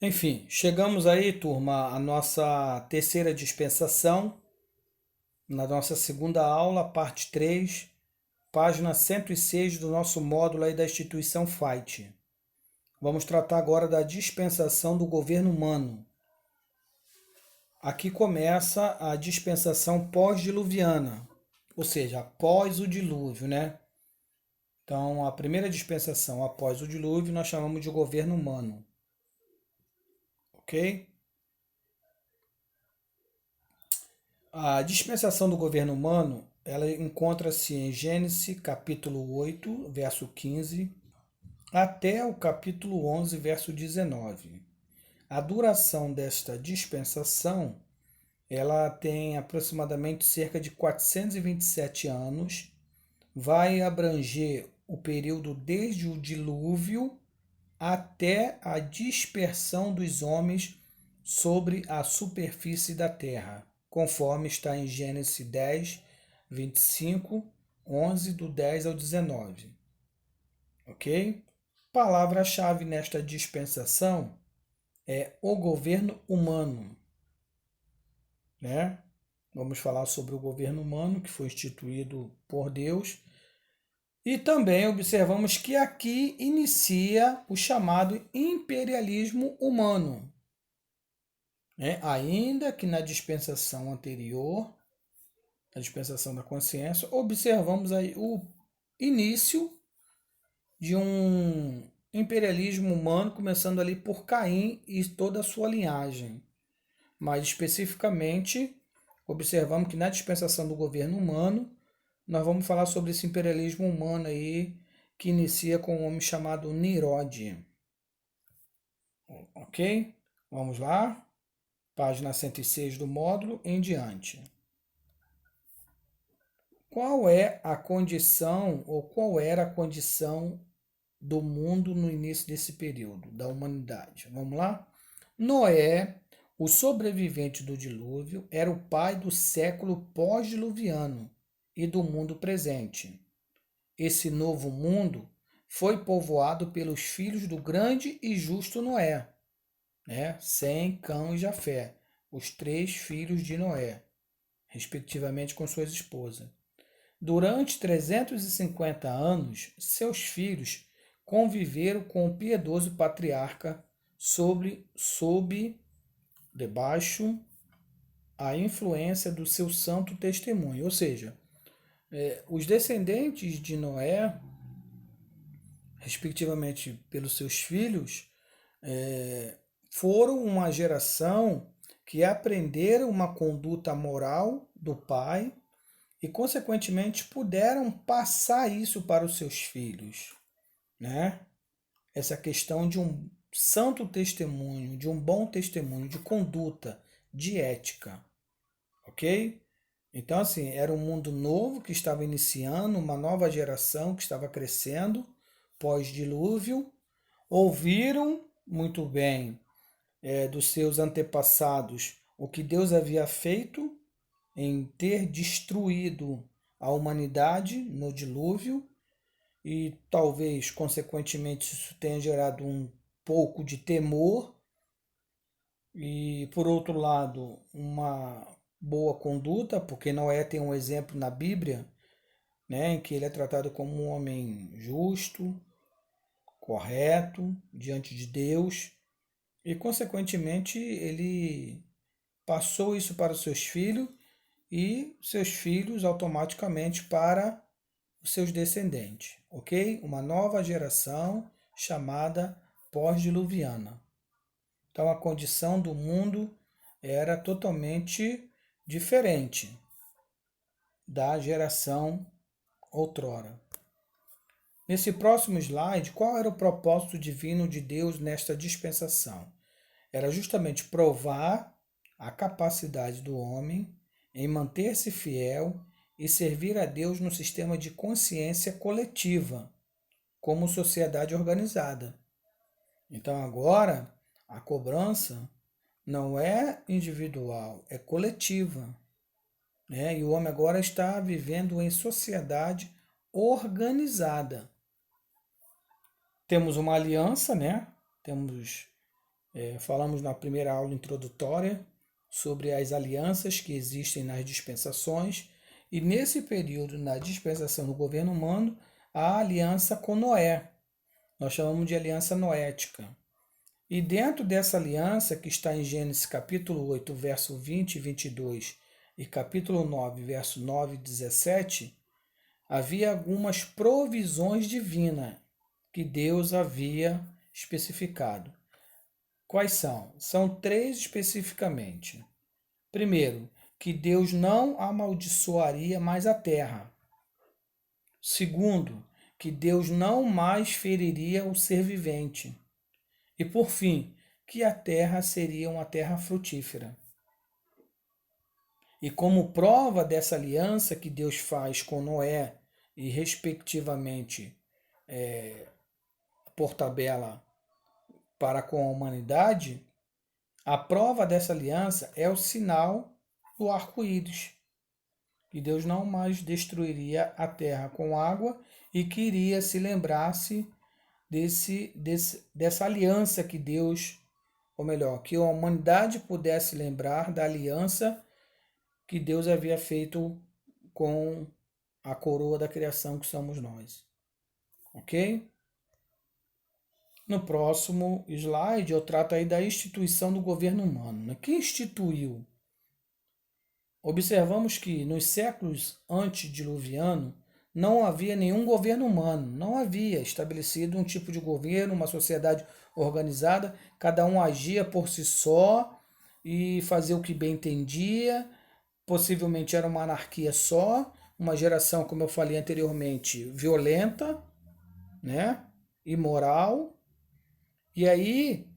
Enfim, chegamos aí, turma, à nossa terceira dispensação, na nossa segunda aula, parte 3, página 106 do nosso módulo aí da instituição FIGHT. Vamos tratar agora da dispensação do governo humano. Aqui começa a dispensação pós-diluviana, ou seja, após o dilúvio, né? Então, a primeira dispensação após o dilúvio nós chamamos de governo humano, ok? A dispensação do governo humano, ela encontra-se em Gênesis capítulo 8, verso 15, até o capítulo 11, verso 19. A duração desta dispensação, ela tem aproximadamente cerca de 427 anos, vai abranger o período desde o dilúvio até a dispersão dos homens sobre a superfície da terra, conforme está em Gênesis 10, 25, 11, do 10 ao 19. Ok? Palavra-chave nesta dispensação é o governo humano, né? Vamos falar sobre o governo humano que foi instituído por Deus. E também observamos que aqui inicia o chamado imperialismo humano, né? Ainda que na dispensação anterior, a dispensação da consciência, observamos aí o início de um imperialismo humano, começando ali por Caim e toda a sua linhagem. Mais especificamente, observamos que na dispensação do governo humano, nós vamos falar sobre esse imperialismo humano aí, que inicia com um homem chamado Nirod. Ok? Vamos lá? Página 106 do módulo em diante. Qual é a condição, ou qual era a condição do mundo no início desse período, da humanidade? Vamos lá? Noé, o sobrevivente do dilúvio, era o pai do século pós-diluviano e do mundo presente. Esse novo mundo foi povoado pelos filhos do grande e justo Noé, né? Sem, Cão e Jafé, os três filhos de Noé, respectivamente com suas esposas. Durante 350 anos, seus filhos conviveram com o piedoso patriarca sob debaixo a influência do seu santo testemunho. Ou seja, os descendentes de Noé, respectivamente pelos seus filhos, foram uma geração que aprenderam uma conduta moral do pai e, consequentemente, puderam passar isso para os seus filhos, né? Essa questão de um santo testemunho, de um bom testemunho, de conduta, de ética, ok? Então, assim, era um mundo novo que estava iniciando, uma nova geração que estava crescendo, pós-dilúvio, ouviram muito bem dos seus antepassados o que Deus havia feito em ter destruído a humanidade no dilúvio e talvez, consequentemente, isso tenha gerado um pouco de temor e, por outro lado, uma boa conduta, porque Noé tem um exemplo na Bíblia, né, em que ele é tratado como um homem justo, correto, diante de Deus, e, consequentemente, ele passou isso para os seus filhos e seus filhos automaticamente para os seus descendentes, ok? Uma nova geração chamada pós-diluviana. Então a condição do mundo era totalmente diferente da geração outrora. Nesse próximo slide, qual era o propósito divino de Deus nesta dispensação? Era justamente provar a capacidade do homem em manter-se fiel e servir a Deus no sistema de consciência coletiva, como sociedade organizada. Então agora a cobrança não é individual, é coletiva, né? E o homem agora está vivendo em sociedade organizada. Temos uma aliança, né? Temos Falamos na primeira aula introdutória sobre as alianças que existem nas dispensações, e nesse período, na dispensação do governo humano, a aliança com Noé. Nós chamamos de aliança noética. E dentro dessa aliança, que está em Gênesis capítulo 8, verso 20 e 22, e capítulo 9, verso 9 e 17, havia algumas provisões divinas que Deus havia especificado. Quais são? São três especificamente. Primeiro, que Deus não amaldiçoaria mais a terra. Segundo, que Deus não mais feriria o ser vivente. E por fim, que a terra seria uma terra frutífera. E como prova dessa aliança que Deus faz com Noé e, respectivamente, por tabela para com a humanidade, a prova dessa aliança é o sinal do arco-íris, que Deus não mais destruiria a terra com água e queria se lembrar-se dessa aliança que Deus, ou melhor, que a humanidade pudesse lembrar da aliança que Deus havia feito com a coroa da criação que somos nós. Ok? No próximo slide eu trato aí da instituição do governo humano. Né? Quem instituiu? Observamos que nos séculos antediluviano não havia nenhum governo humano, não havia estabelecido um tipo de governo, uma sociedade organizada, cada um agia por si só e fazia o que bem entendia, possivelmente era uma anarquia só, uma geração, como eu falei anteriormente, violenta, né? Imoral. E aí,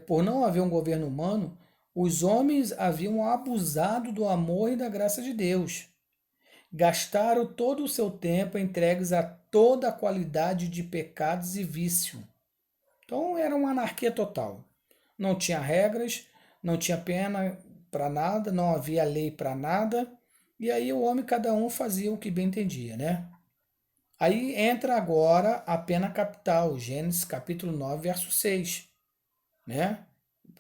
por não haver um governo humano, os homens haviam abusado do amor e da graça de Deus. Gastaram todo o seu tempo entregues a toda a qualidade de pecados e vício. Então era uma anarquia total. Não tinha regras, não tinha pena para nada, não havia lei para nada. E aí o homem, cada um fazia o que bem entendia, né? Aí entra agora a pena capital, Gênesis capítulo 9, verso 6, né?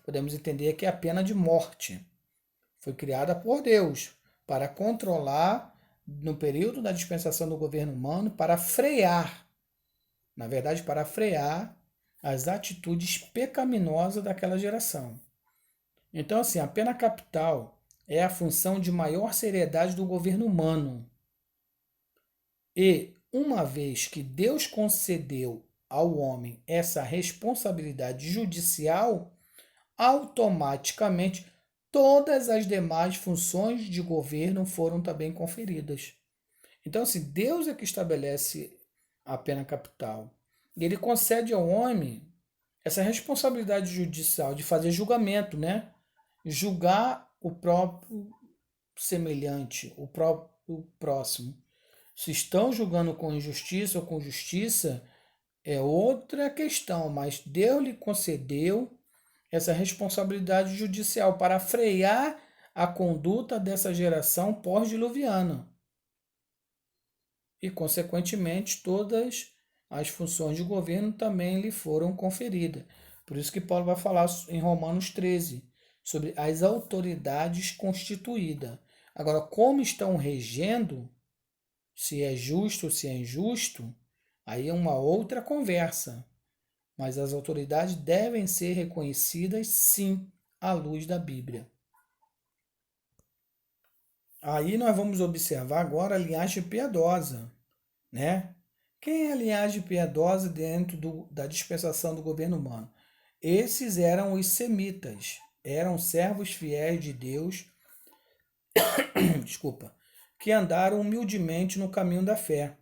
Podemos entender que é a pena de morte. Foi criada por Deus para controlar, no período da dispensação do governo humano, para frear, na verdade, para frear as atitudes pecaminosas daquela geração. Então, assim, a pena capital é a função de maior seriedade do governo humano. E, uma vez que Deus concedeu ao homem essa responsabilidade judicial, automaticamente todas as demais funções de governo foram também conferidas. Então, assim, Deus é que estabelece a pena capital. E ele concede ao homem essa responsabilidade judicial de fazer julgamento, né? Julgar o próprio semelhante, o próprio próximo. Se estão julgando com injustiça ou com justiça, é outra questão, mas Deus lhe concedeu essa responsabilidade judicial para frear a conduta dessa geração pós-diluviana. E, consequentemente, todas as funções de governo também lhe foram conferidas. Por isso que Paulo vai falar em Romanos 13 sobre as autoridades constituídas. Agora, como estão regendo, se é justo ou se é injusto, aí é uma outra conversa. Mas as autoridades devem ser reconhecidas, sim, à luz da Bíblia. Aí nós vamos observar agora a linhagem piedosa, né? Quem é a linhagem piedosa dentro da dispensação do governo humano? Esses eram os semitas, eram servos fiéis de Deus, desculpa, que andaram humildemente no caminho da fé,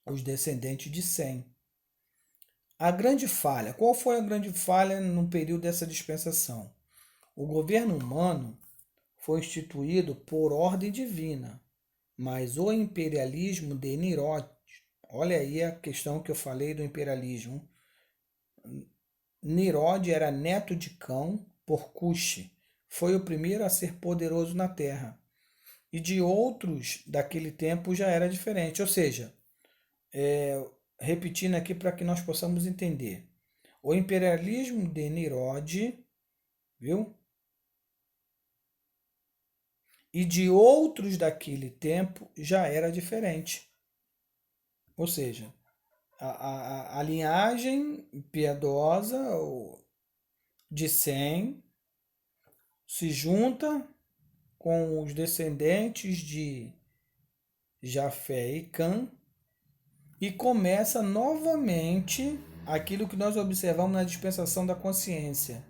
os descendentes de Sem. A grande falha, qual foi a grande falha no período dessa dispensação? O governo humano foi instituído por ordem divina, mas o imperialismo de Nirod, olha aí a questão que eu falei do imperialismo. Nirod era neto de Cão por Cuxi, foi o primeiro a ser poderoso na terra. E de outros daquele tempo já era diferente, ou seja, repetindo aqui para que nós possamos entender. O imperialismo de Nirode, viu? E de outros daquele tempo já era diferente. Ou seja, a linhagem piedosa de Sem se junta com os descendentes de Jafé e Cã e começa novamente aquilo que nós observamos na dispensação da consciência,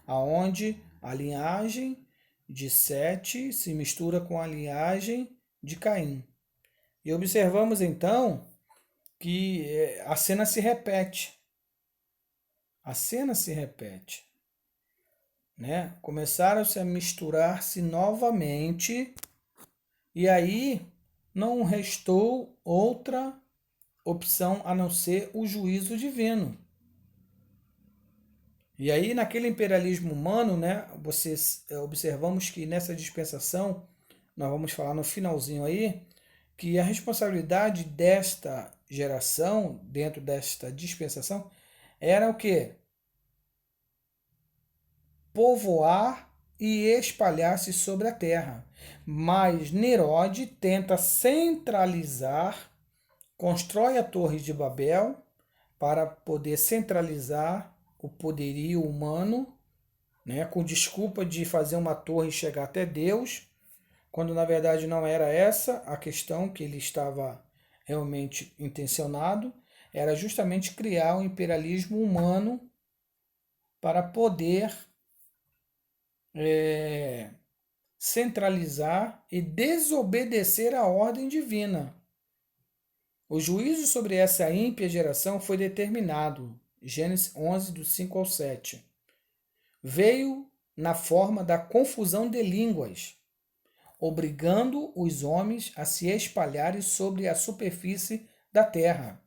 aonde a linhagem de Sete se mistura com a linhagem de Caim. E observamos então que a cena se repete. A cena se repete, né? Começaram-se a misturar-se novamente e aí não restou outra opção a não ser o juízo divino. E aí, naquele imperialismo humano, né, observamos que nessa dispensação, nós vamos falar no finalzinho aí, que a responsabilidade desta geração, dentro desta dispensação, era o quê? Povoar e espalhar-se sobre a terra. Mas Nerode tenta centralizar, constrói a Torre de Babel para poder centralizar o poderio humano, né, com desculpa de fazer uma torre e chegar até Deus, quando na verdade não era essa a questão que ele estava realmente intencionado, era justamente criar um imperialismo humano para poder centralizar e desobedecer a ordem divina. O juízo sobre essa ímpia geração foi determinado, Gênesis 11, do 5 ao 7. Veio na forma da confusão de línguas, obrigando os homens a se espalharem sobre a superfície da terra.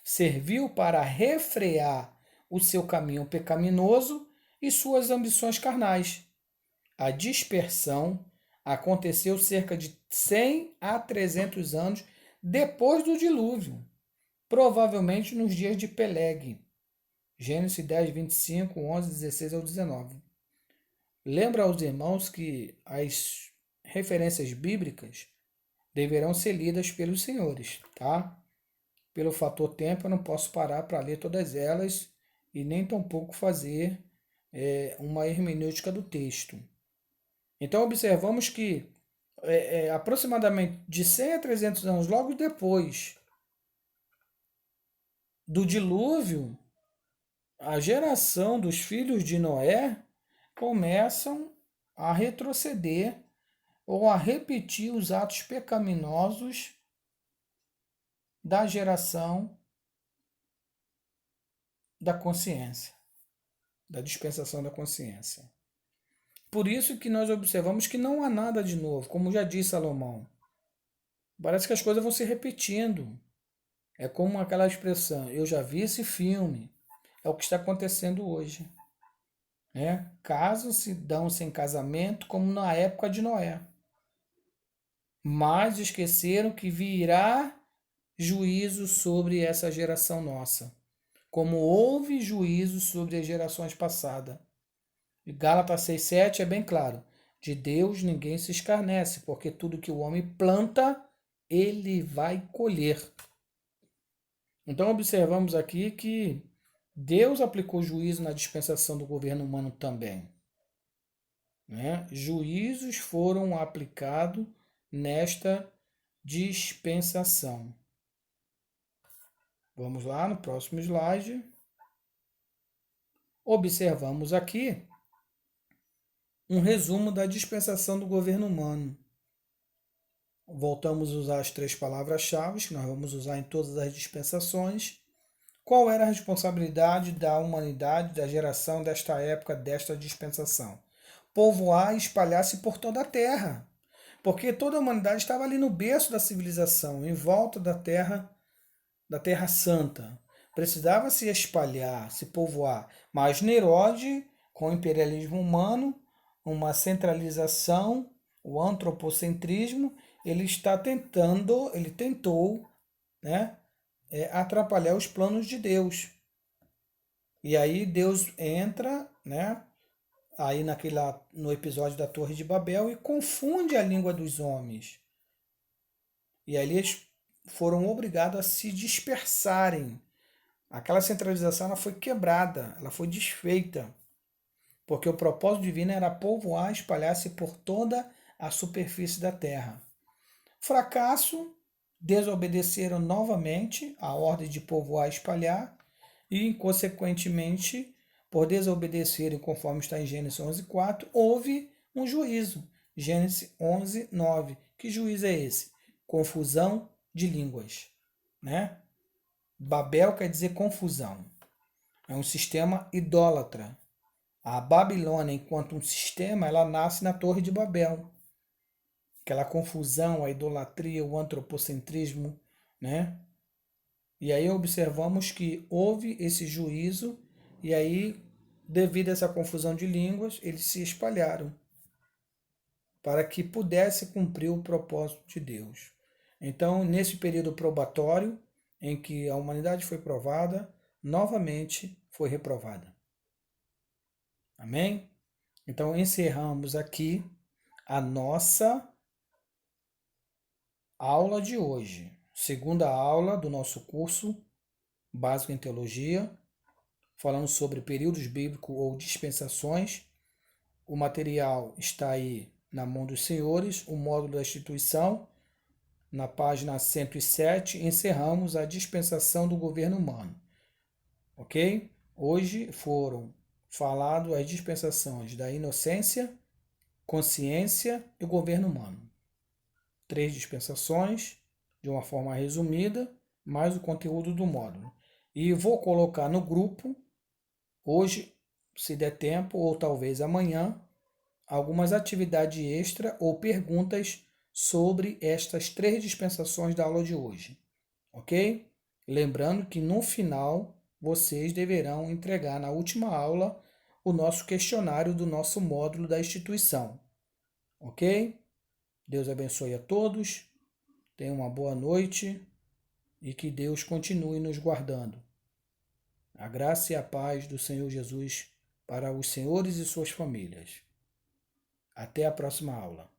Serviu para refrear o seu caminho pecaminoso e suas ambições carnais. A dispersão aconteceu cerca de 100 a 300 anos depois do dilúvio, provavelmente nos dias de Peleg. Gênesis 10, 25, 11, 16 ao 19. Lembra aos irmãos que as referências bíblicas deverão ser lidas pelos senhores, tá? Pelo fator tempo, eu não posso parar para ler todas elas e nem tampouco fazer uma hermenêutica do texto. Então, observamos que aproximadamente de 100 a 300 anos logo depois do dilúvio, a geração dos filhos de Noé começam a retroceder ou a repetir os atos pecaminosos da geração da consciência, da dispensação da consciência. Por isso que nós observamos que não há nada de novo, como já disse Salomão. Parece que as coisas vão se repetindo. É como aquela expressão, eu já vi esse filme. É o que está acontecendo hoje. Né? Casos se dão sem casamento, como na época de Noé. Mas esqueceram que virá juízo sobre essa geração nossa, como houve juízo sobre as gerações passadas. E Gálatas 6,7 é bem claro. De Deus ninguém se escarnece, porque tudo que o homem planta, ele vai colher. Então observamos aqui que Deus aplicou juízo na dispensação do governo humano também. Né? Juízos foram aplicados nesta dispensação. Vamos lá no próximo slide. Observamos aqui um resumo da dispensação do governo humano. Voltamos a usar as 3 palavras-chave que nós vamos usar em todas as dispensações. Qual era a responsabilidade da humanidade, da geração desta época, desta dispensação? Povoar e espalhar-se por toda a terra. Porque toda a humanidade estava ali no berço da civilização, em volta da Terra Santa. Precisava se espalhar, se povoar. Mas Nerode, com o imperialismo humano, uma centralização, o antropocentrismo, ele tentou, né, atrapalhar os planos de Deus. E aí Deus entra, né? Aí no episódio da Torre de Babel e confunde a língua dos homens. E aí eles foram obrigados a se dispersarem. Aquela centralização ela foi quebrada, ela foi desfeita, porque o propósito divino era povoar, espalhar-se por toda a superfície da terra. Fracasso, desobedeceram novamente a ordem de povoar e espalhar, e, consequentemente, por desobedecerem, conforme está em Gênesis 11:4, houve um juízo. Gênesis 11:9. Que juízo é esse? Confusão de línguas, né? Babel quer dizer confusão. É um sistema idólatra. A Babilônia, enquanto um sistema, ela nasce na Torre de Babel. Aquela confusão, a idolatria, o antropocentrismo, né? E aí observamos que houve esse juízo e aí, devido a essa confusão de línguas, eles se espalharam para que pudesse cumprir o propósito de Deus. Então, nesse período probatório, em que a humanidade foi provada, novamente foi reprovada. Amém? Então, encerramos aqui a nossa aula de hoje. Segunda aula do nosso curso básico em teologia, falando sobre períodos bíblicos ou dispensações. O material está aí na mão dos senhores, o módulo da instituição, na página 107, encerramos a dispensação do governo humano. Ok? Hoje foram faladas as dispensações da inocência, consciência e governo humano. 3 dispensações, de uma forma resumida, mais o conteúdo do módulo. E vou colocar no grupo, hoje, se der tempo, ou talvez amanhã, algumas atividades extra ou perguntas sobre estas 3 dispensações da aula de hoje. Ok? Lembrando que no final vocês deverão entregar na última aula o nosso questionário do nosso módulo da instituição. Ok? Deus abençoe a todos, tenham uma boa noite e que Deus continue nos guardando. A graça e a paz do Senhor Jesus para os senhores e suas famílias. Até a próxima aula.